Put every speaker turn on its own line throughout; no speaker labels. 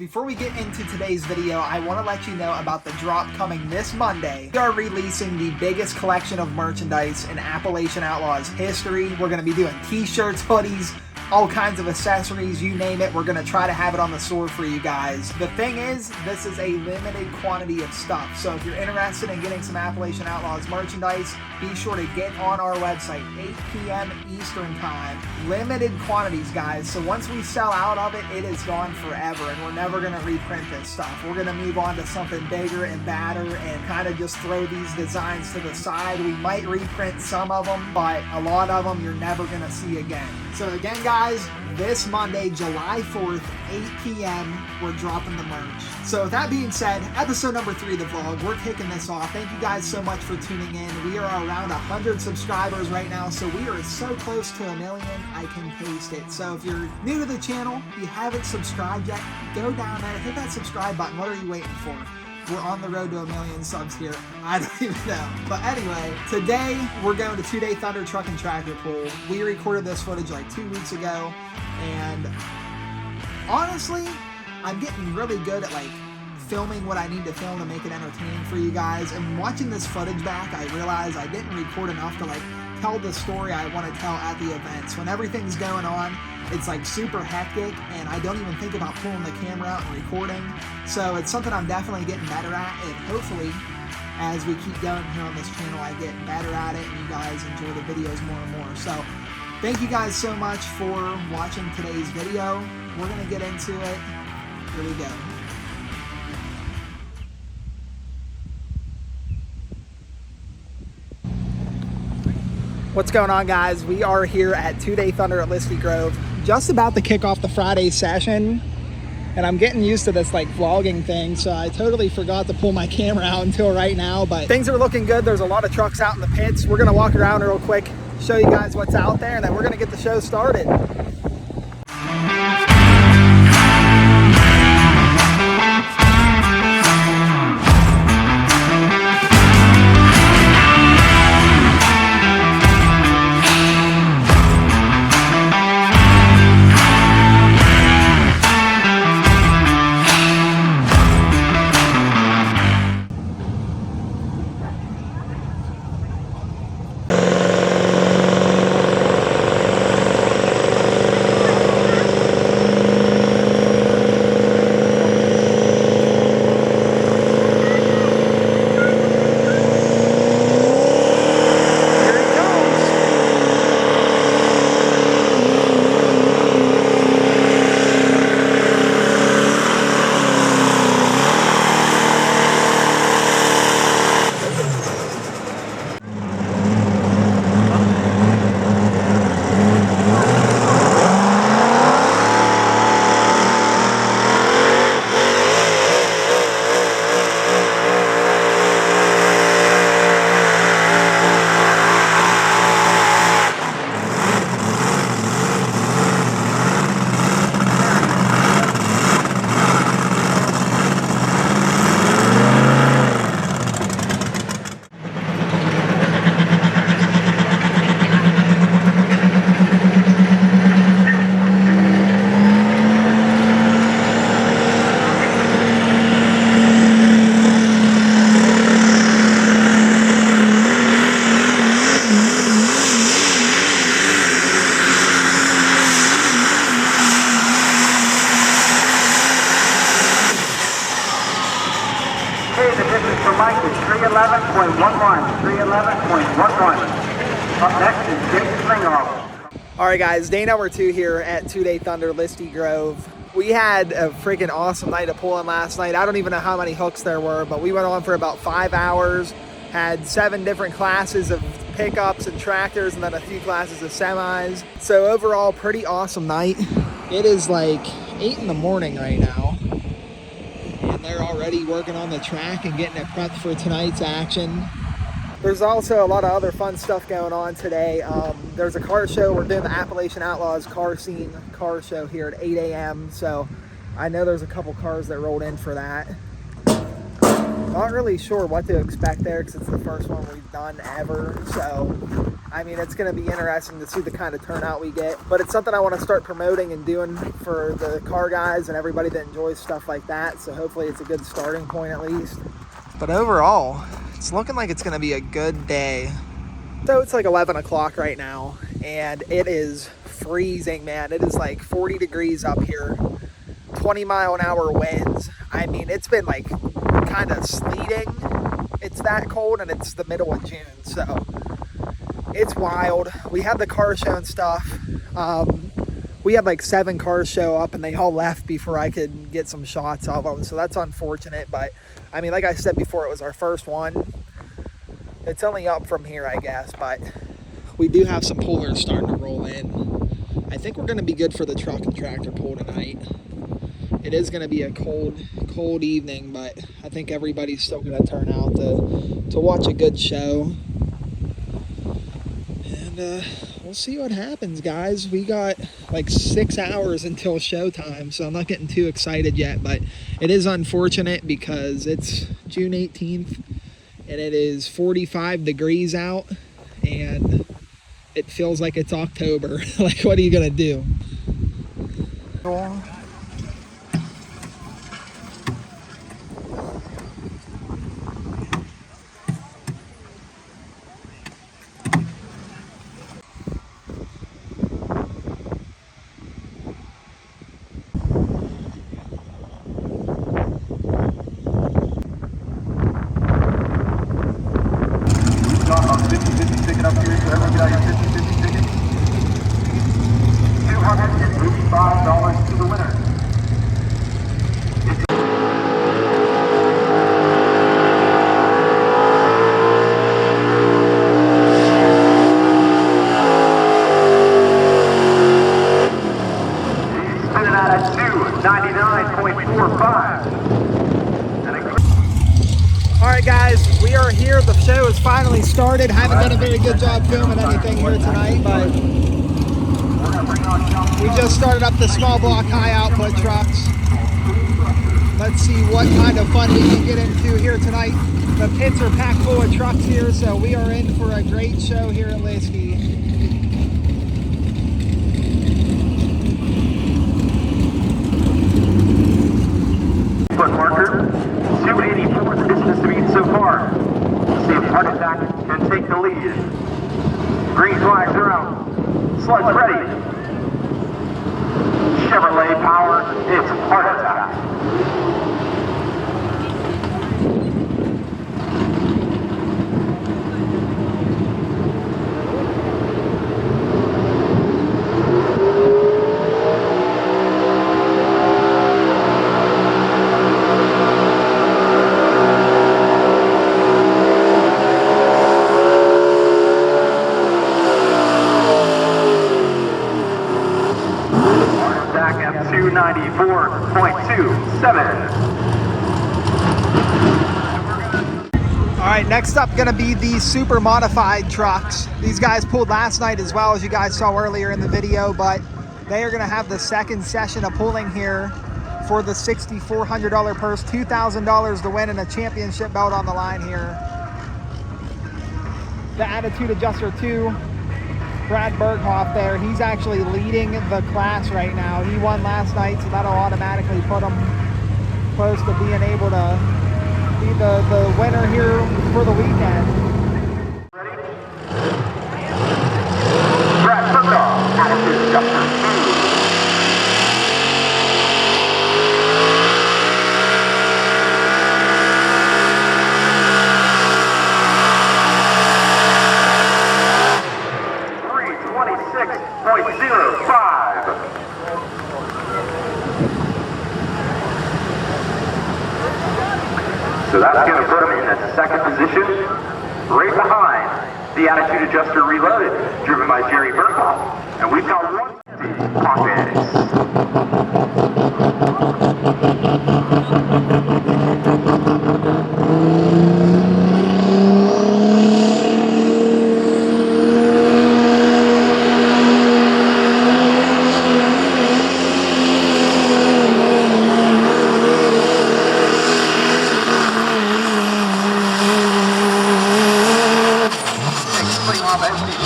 before we get into today's video, I want to let you know about the drop coming this Monday. We are releasing the biggest collection of merchandise in Appalachian Outlaws history. We're going to be doing t-shirts, hoodies, all kinds of accessories, you name it. We're going to try to have it on the store for you guys. The thing is, this is a limited quantity of stuff. So if you're interested in getting some Appalachian Outlaws merchandise, be sure to get on our website, 8 p.m. Eastern Time. Limited quantities, guys. So once we sell out of it, it is gone forever, and we're never going to reprint this stuff. We're going to move on to something bigger and badder and kind of just throw these designs to the side. We might reprint some of them, but a lot of them you're never going to see again. So again, guys, this Monday, July 4th, 8 p.m., we're dropping the merch. So with that being said, episode number 3 of the vlog, we're kicking this off. Thank you guys so much for tuning in. We are around 100 subscribers right now, so we are so close to 1 million, I can taste it. So if you're new to the channel, you haven't subscribed yet, go down there, hit that subscribe button. What are you waiting for? We're on the road to 1 million subs here. I don't even know. But anyway, today we're going to 2 Day Thunder Truck and Tractor Pull. We recorded this footage like 2 weeks ago, and honestly, I'm getting really good at like filming what I need to film to make it entertaining for you guys. And watching this footage back, I realized I didn't record enough to like tell the story I want to tell at the events. When everything's going on, it's like super hectic, and I don't even think about pulling the camera out and recording. So it's something I'm definitely getting better at, and hopefully as we keep going here on this channel, I get better at it and you guys enjoy the videos more and more. So thank you guys so much for watching today's video. We're gonna get into it. Here we go. What's going on, guys? We are here at 2 Day Thunder at Listie Grove, just about to kick off the Friday session, and I'm getting used to this like vlogging thing, so I totally forgot to pull my camera out until right now, but things are looking good. There's a lot of trucks out in the pits. We're gonna walk around real quick, show you guys what's out there, and then we're gonna get the show started.
The distance for Mike is 311.11. 311.11. Up next is Jake Slingoff.
Alright guys, day number 2 here at 2 Day Thunder Listie Grove. We had a freaking awesome night of pulling last night. I don't even know how many hooks there were, but we went on for about 5 hours. Had 7 different classes of pickups and tractors, and then a few classes of semis. So overall, pretty awesome night. It is like 8 in the morning right now, and they're already working on the track and getting it prepped for tonight's action. There's also a lot of other fun stuff going on today. There's a car show. We're doing the Appalachian Outlaws car scene car show here at 8 a.m. So I know there's a couple cars that rolled in for that. Not really sure what to expect there because it's the first one we've done ever. So, I mean, it's going to be interesting to see the kind of turnout we get. But it's something I want to start promoting and doing for the car guys and everybody that enjoys stuff like that. So hopefully it's a good starting point at least. But overall, it's looking like it's going to be a good day. So it's like 11 o'clock right now, and it is freezing, man. It is like 40 degrees up here, 20-mile-an-hour winds. I mean, it's been like kind of sleeting. It's that cold, and it's the middle of June, so it's wild. We had the car show and stuff. We had like 7 cars show up, and they all left before I could get some shots of them, so that's unfortunate. But I mean, like I said before, it was our first one. It's only up from here, I guess, but we do have some pullers starting to roll in. I think we're going to be good for the truck and tractor pull tonight. It is going to be a cold evening, but I think everybody's still going to turn out to watch a good show. And we'll see what happens, guys. We got like 6 hours until showtime, so I'm not getting too excited yet, but it is unfortunate because it's June 18th. And it is 45 degrees out, and it feels like it's October. Like, what are you gonna do?
$285 to the winner. He's spinning out at 299.45.
Alright guys, we are here. The show has finally started. Haven't done a very good job filming anything here tonight, but we just started up the small block high output trucks. Let's see what kind of fun we can get into here tonight. The pits are packed full of trucks here, so we are in for a great show here at Listie.
Foot marker, 284th distance to beat so far. See if Heart Attack can take the lead. Green flags are out. Sludge ready. Chevrolet power, it's Heart Attack. Heart Attack at 294.27.
Alright, next up gonna be the super modified trucks. These guys pulled last night as well, as you guys saw earlier in the video, but they are gonna have the second session of pulling here for the $6,400 purse, $2,000 to win, and a championship belt on the line here. The Attitude Adjuster 2, Brad Berghoff there, he's actually leading the class right now. He won last night, so that'll automatically put him close to being able to be the winner here for the weekend.
Brad Berghoff, Attitude Adjuster 2. So that's going to put him in the second position, right behind the Attitude Adjuster Reloaded, driven by Jerry Berghoff. And we've got one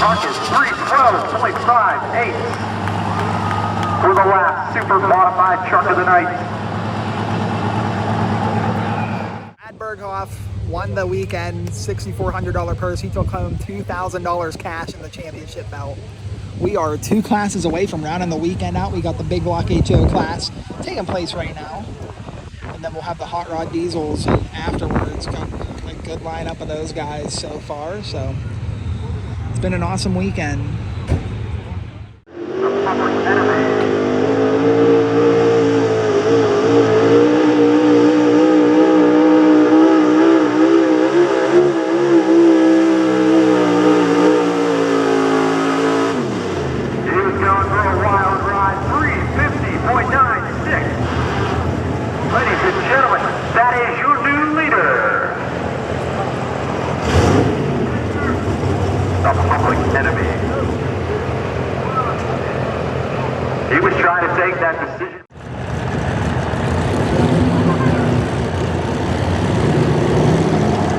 Marcus 312.58 for the last super modified truck of the night.
Brad Berghoff won the weekend, $6,400 purse. He took home $2,000 cash in the championship belt. We are 2 classes away from rounding the weekend out. We got the big block HO class taking place right now. And then we'll have the hot rod diesels afterwards. Got a good lineup of those guys so far. So it's been an awesome weekend.
He was trying to take that decision.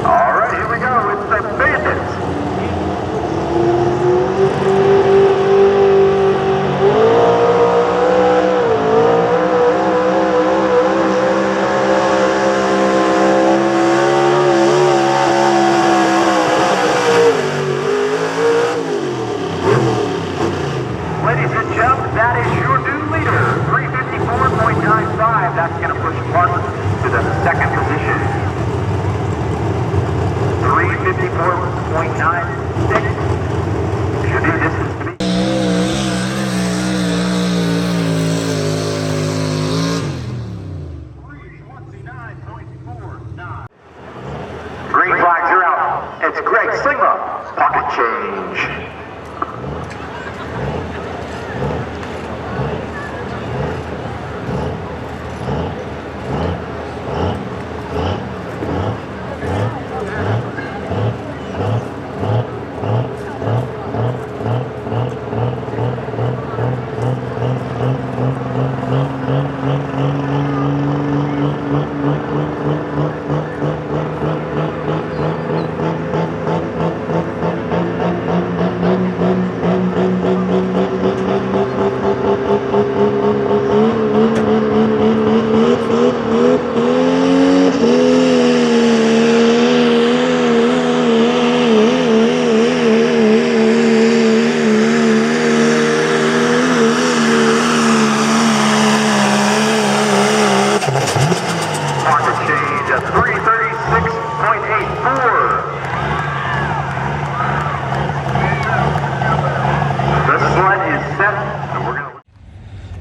All right, here we go. It's the Bandits. Ladies and gentlemen, that is your new leader, 354.95. That's going to push Mark to the second position. 354.96. Should be distance to be. Green flags are out. It's Greg Sigma, pocket change.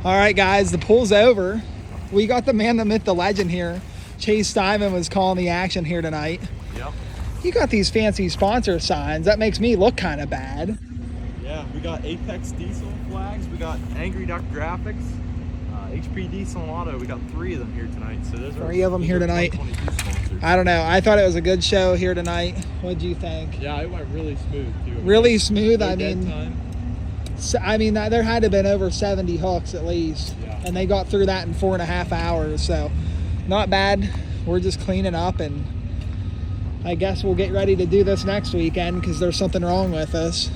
All right, guys, the pool's over. We got the man, the myth, the legend here. Chase Steinman was calling the action here tonight.
Yep.
You got these fancy sponsor signs. That makes me look kind of bad.
Yeah, we got Apex Diesel flags. We got Angry Duck Graphics, HP Diesel and Auto. We got 3 of them here tonight. So those are
3 of them here tonight. I don't know. I thought it was a good show here tonight. What do you think?
Yeah, it went really smooth too.
Really smooth.
No
I
dead
mean,
time.
there had to have been over 70 hooks at least.
Yeah.
And they got through that in 4.5 hours. So not bad. We're just cleaning up, and I guess we'll get ready to do this next weekend because there's something wrong with us.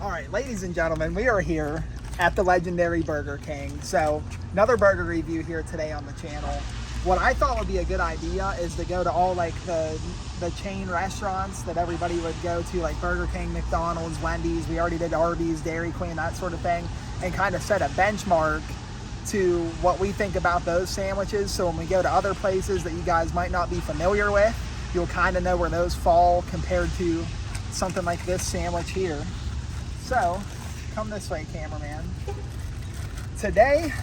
All right, ladies and gentlemen, we are here at the legendary Burger King. So another burger review here today on the channel. What I thought would be a good idea is to go to all like the chain restaurants that everybody would go to, like Burger King, McDonald's, Wendy's. We already did Arby's, Dairy Queen, that sort of thing, and kind of set a benchmark to what we think about those sandwiches. So when we go to other places that you guys might not be familiar with, you'll kind of know where those fall compared to something like this sandwich here. So come this way, cameraman. Today,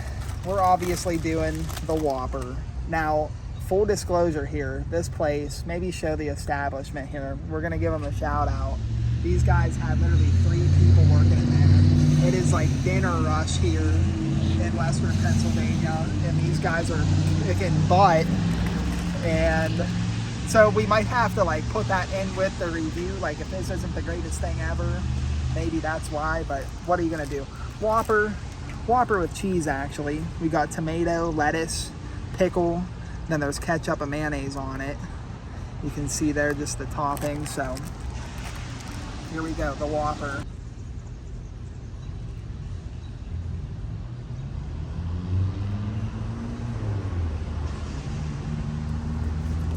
we're obviously doing the Whopper. Now, full disclosure here, this place, maybe show the establishment here. We're gonna give them a shout out. These guys have literally 3 people working in there. It is like dinner rush here in Western Pennsylvania, and these guys are kicking butt. And so we might have to like put that in with the review. Like if this isn't the greatest thing ever, maybe that's why, but what are you gonna do? Whopper Whopper with cheese, actually. We got tomato, lettuce, pickle, then there's ketchup and mayonnaise on it. You can see there just the topping. So here we go, the Whopper.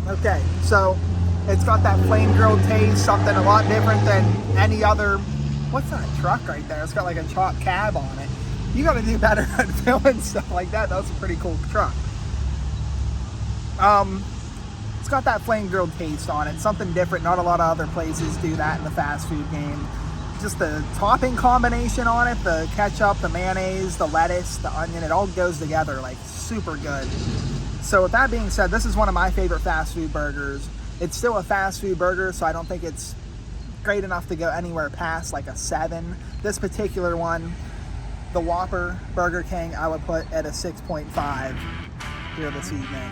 Okay, so it's got that flame grilled taste, something a lot different than any other. What's that truck right there? It's got like a chalk cab on it. You gotta do better at filming stuff like that. That was a pretty cool truck. It's got that flame grilled taste on it, something different. Not a lot of other places do that in the fast food game. Just the topping combination on it, the ketchup, the mayonnaise, the lettuce, the onion, it all goes together like super good. So with that being said, this is one of my favorite fast food burgers. It's still a fast food burger, so I don't think it's great enough to go anywhere past like a 7. This particular one, the Whopper Burger King, I would put at a 6.5 here this evening.